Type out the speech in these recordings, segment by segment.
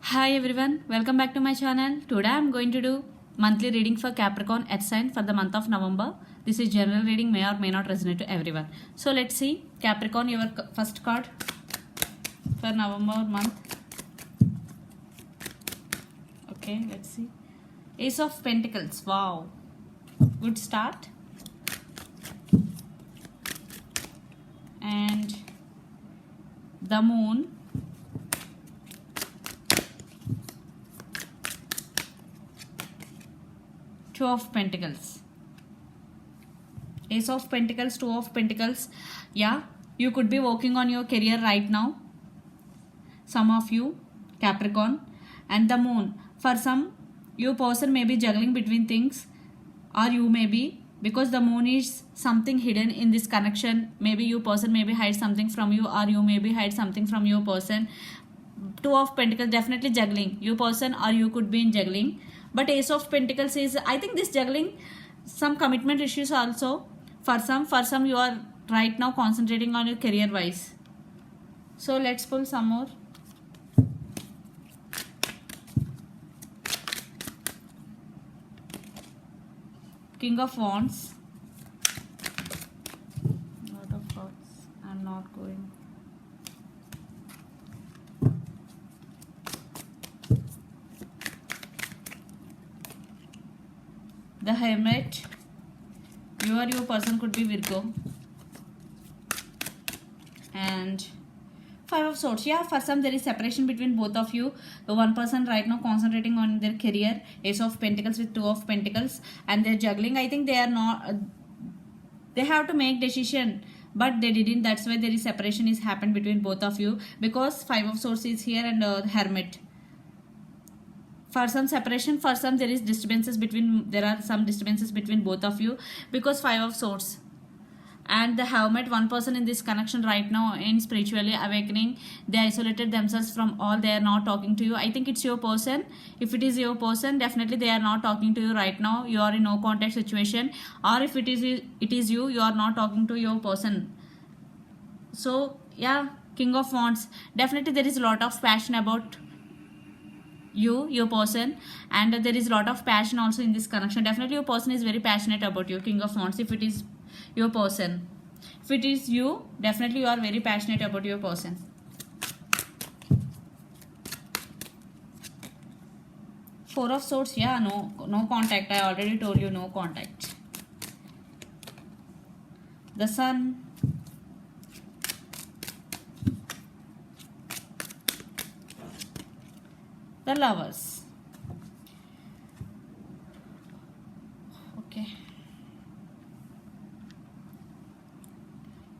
Hi everyone, welcome back to my channel. Today I am going to do monthly reading for Capricorn Earth sign for the month of November. This is general reading, may or may not resonate to everyone. So let's see Capricorn, your first card for November month. Okay, let's see. Ace of Pentacles. Wow, good start. And the Moon. Two of Pentacles. Ace of Pentacles, Two of Pentacles. Yeah, you could be working on your career right now. Some of you, Capricorn. And the Moon. For some, your person may be juggling between things, or you may be, because the Moon is something hidden in this connection. Maybe your person maybe hide something from you, or you maybe hide something from your person. Two of Pentacles, definitely juggling. Your person or you could be in juggling. But Ace of Pentacles is, I think this juggling, some commitment issues also. For some you are right now concentrating on your career wise. So let's pull some more. King of Wands. Lot of thoughts. I'm not going. The Hermit. You or your person could be Virgo. And Five of Swords. Yeah, for some there is separation between both of you. The one person right now concentrating on their career. Ace of Pentacles with Two of Pentacles. And they're juggling. I think they are not... they have to make decision. But they didn't. That's why there is separation is happened between both of you. Because Five of Swords is here and Hermit. For some separation, for some there are disturbances between both of you, because Five of Swords and the Hermit. One person in this connection right now in spiritually awakening, they isolated themselves from all. They are not talking to you. I think it's your person. If it is your person, definitely they are not talking to you right now. You are in no contact situation. Or if it is you are not talking to your person. So yeah, King of Wands, definitely there is a lot of passion about your person, and there is a lot of passion also in this connection. Definitely your person is very passionate about you, King of Wands. If it is your person, if it is you, definitely you are very passionate about your person. Four of Swords. Yeah, no contact. I already told you, no contact. The Sun. The Lovers. Okay.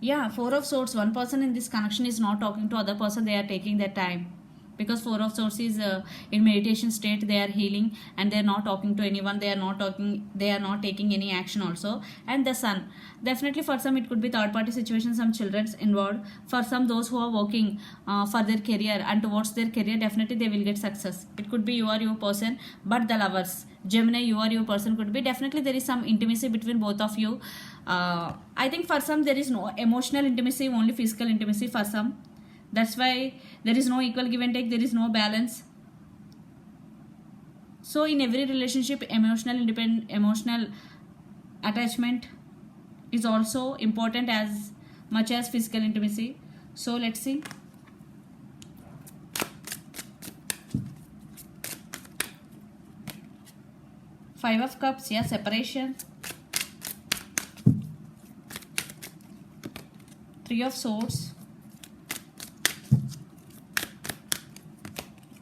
Yeah, Four of Swords. One person in this connection is not talking to other person. They are taking their time. Because Four of Swords is in meditation state. They are healing and they are not talking to anyone. They are not taking any action also. And the Sun. Definitely for some it could be third party situation. Some children's involved. For some, those who are working for their career and towards their career, definitely they will get success. It could be you or your person. But the Lovers, Gemini, you or your person could be, definitely there is some intimacy between both of you. I think for some there is no emotional intimacy, only physical intimacy for some. That's why there is no equal give and take. There is no balance. So in every relationship, emotional attachment is also important as much as physical intimacy. So let's see. Five of Cups. Yeah, separation. Three of Swords.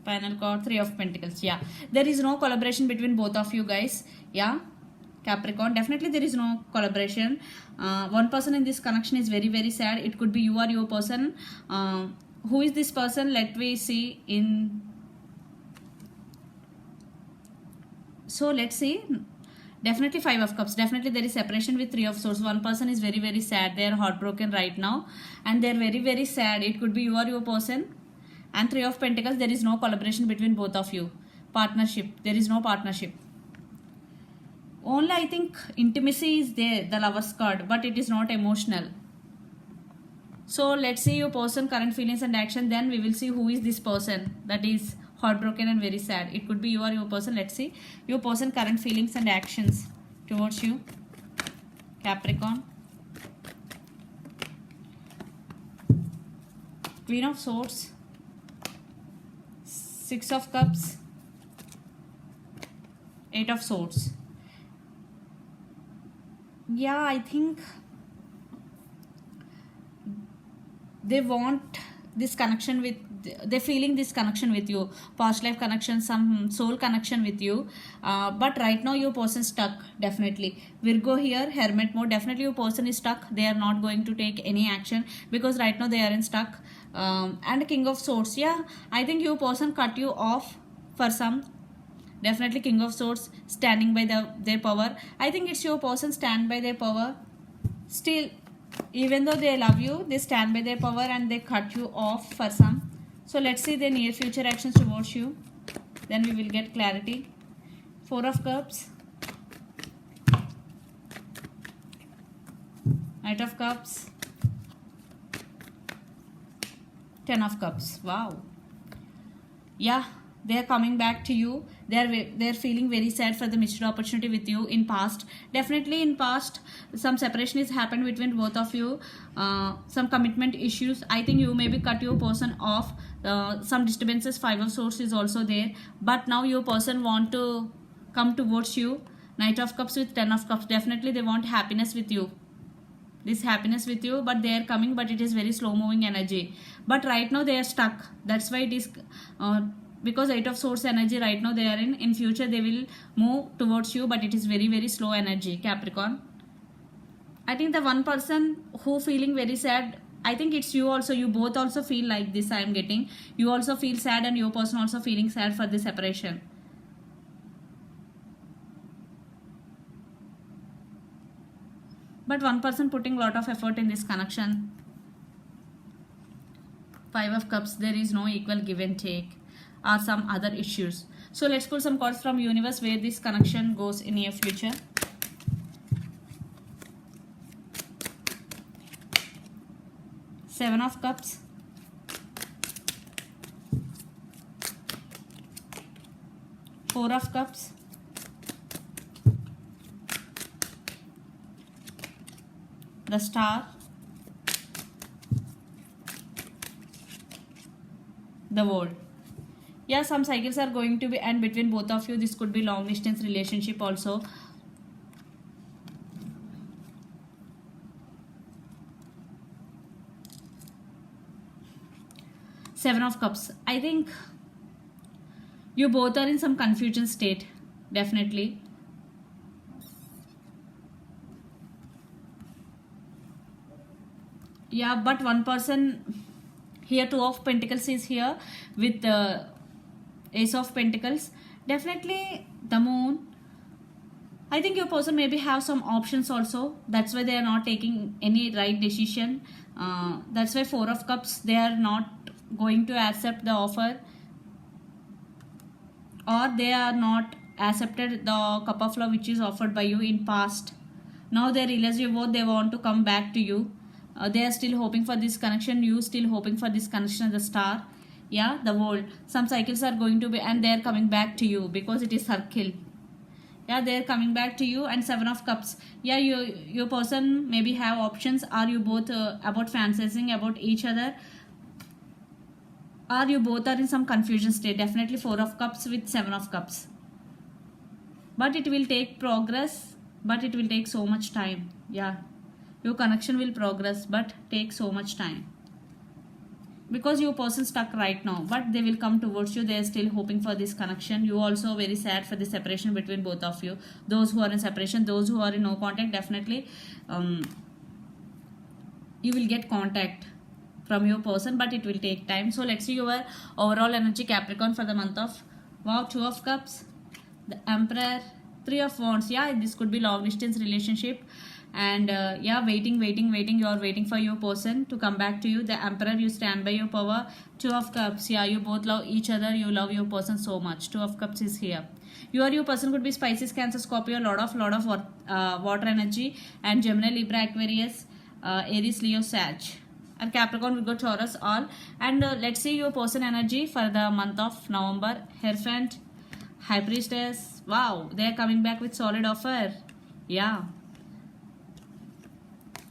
Final card, Three of Pentacles. Yeah, there is no collaboration between both of you guys. Yeah, Capricorn, definitely there is no collaboration. One person in this connection is very, very sad. It could be you or your person. Who is this person? Let me see in... So let's see. Definitely Five of Cups. Definitely there is separation with Three of Swords. One person is very, very sad. They are heartbroken right now and they are very, very sad. It could be you or your person. And Three of Pentacles, there is no collaboration between both of you. Partnership, there is no partnership. Only I think intimacy is there, the Lovers card, but it is not emotional. So let's see your person current feelings and action. Then we will see who is this person that is heartbroken and very sad. It could be you or your person. Let's see your person current feelings and actions towards you, Capricorn. Queen of Swords, Six of Cups, Eight of Swords. Yeah, I think they want this connection with, they're feeling this connection with you, past life connection, some soul connection with you, but right now your person stuck. Definitely Virgo here, hermit mode. Definitely your person is stuck. They are not going to take any action because right now they are in stuck. And King of Swords, yeah, I think your person cut you off for some. Definitely King of Swords standing by their power. I think it's your person stand by their power. Still, even though they love you, they stand by their power and they cut you off for some. So let's see their near future actions towards you. Then we will get clarity. Four of Cups, Knight of Cups, Ten of Cups. Wow. Yeah, they are coming back to you. They're feeling very sad for the missed opportunity with you in past. Definitely in past some separation has happened between both of you, some commitment issues. I think you maybe cut your person off, some disturbances. Five of Swords is also there, but now your person want to come towards you. Knight of Cups with Ten of Cups. Definitely they want happiness with you, this happiness with you, but they are coming, but it is very slow moving energy. But right now they are stuck. That's why it is because Eight of Swords energy right now they are in future they will move towards you, but it is very very slow energy, Capricorn. I think the one person who feeling very sad, I think it's you also. You both also feel like this. I am getting you also feel sad and your person also feeling sad for the separation. But one person putting lot of effort in this connection. Five of Cups, there is no equal give and take or some other issues. So let's pull some cards from universe where this connection goes in near future. Seven of Cups, Four of Cups, the Star, the World. Yeah, some cycles are going to be end between both of you. This could be long distance relationship also. Seven of Cups. I think you both are in some confusion state. Definitely. Yeah, but one person here, Two of Pentacles is here with the Ace of Pentacles. Definitely the Moon. I think your person maybe have some options also. That's why they are not taking any right decision. That's why Four of Cups, they are not going to accept the offer, or they are not accepted the cup of love which is offered by you in past. Now they realize you both, they want to come back to you. They are still hoping for this connection. You still hoping for this connection. The Star, yeah, the World. Some cycles are going to be, and they are coming back to you because it is circle. Yeah, they are coming back to you. And Seven of Cups. Yeah, your person maybe have options. Are you both about fantasizing about each other? Or you both are in some confusion state. Definitely Four of Cups with Seven of Cups. But it will take progress. But it will take so much time. Yeah. Your connection will progress but take so much time. Because your person stuck right now. But they will come towards you. They are still hoping for this connection. You also very sad for the separation between both of you. Those who are in separation. Those who are in no contact. Definitely you will get contact from your person, but it will take time. So let's see your overall energy, Capricorn, for the month of, wow, Two of Cups, the Emperor, Three of Wands. Yeah, this could be long distance relationship, and yeah, waiting. You are waiting for your person to come back to you. The Emperor, you stand by your power. Two of Cups, yeah, you both love each other. You love your person so much. Two of Cups is here. You or your person could be Pisces, Cancer, Scorpio, lot of water energy, and Gemini, Libra, Aquarius, Aries, Leo, Sag. and Capricorn, Virgo, Taurus, all. And let's see your person energy for the month of November. Hierophant, High Priestess. Wow, they are coming back with solid offer. Yeah,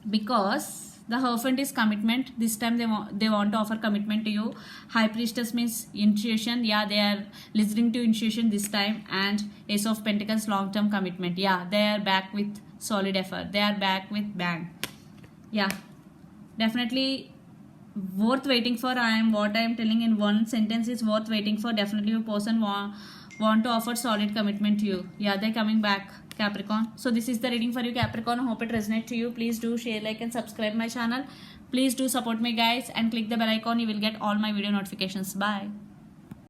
because the Hierophant is commitment. This time they want to offer commitment to you. High Priestess means intuition. Yeah, they are listening to intuition this time. And Ace of Pentacles, long term commitment. Yeah, they are back with solid effort. They are back with bang. Yeah, definitely worth waiting for. What I am telling in one sentence is worth waiting for. Definitely your person want to offer solid commitment to you. Yeah, they're coming back, Capricorn. So this is the reading for you, Capricorn. I hope it resonates to you. Please do share, like and subscribe my channel. Please do support me, guys, and click the bell icon. You will get all my video notifications. Bye.